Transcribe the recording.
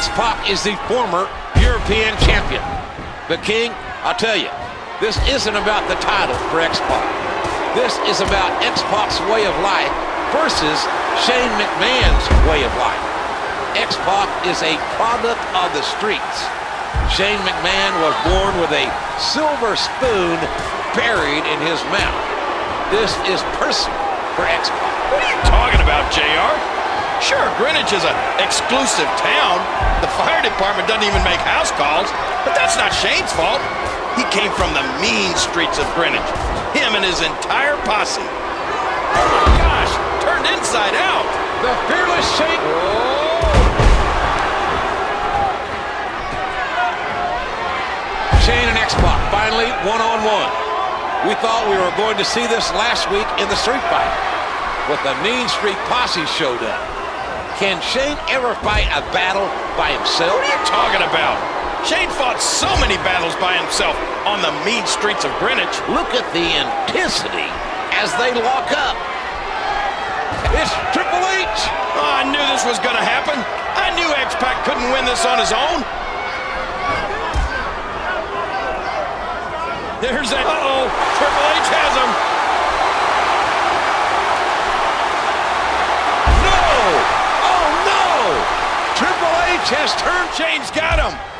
X-Pac is the former European champion. But King, I'll tell you, this isn't about the title for X-Pac. This is about X-Pac's way of life versus Shane McMahon's way of life. X-Pac is a product of the streets. Shane McMahon was born with a silver spoon buried in his mouth. This is personal for X-Pac. What are you talking about, JR? Sure, Greenwich is an exclusive town. The fire department doesn't even make house calls, but that's not Shane's fault. He came from the mean streets of Greenwich. Him and his entire posse. Oh my gosh, turned inside out. The fearless Shane. Shane and X-Pac finally one-on-one. We thought we were going to see this last week in the street fight, but the mean street posse showed up. Can Shane ever fight a battle by himself? What are you talking about? Shane fought so many battles by himself on the mean streets of Greenwich. Look at the intensity as they lock up. It's Triple H. Oh, I knew this was going to happen. I knew X-Pac couldn't win this on his own. There's that. Uh-oh. Triple H has him. No! Oh, no! Triple H has turned. Shane's got him.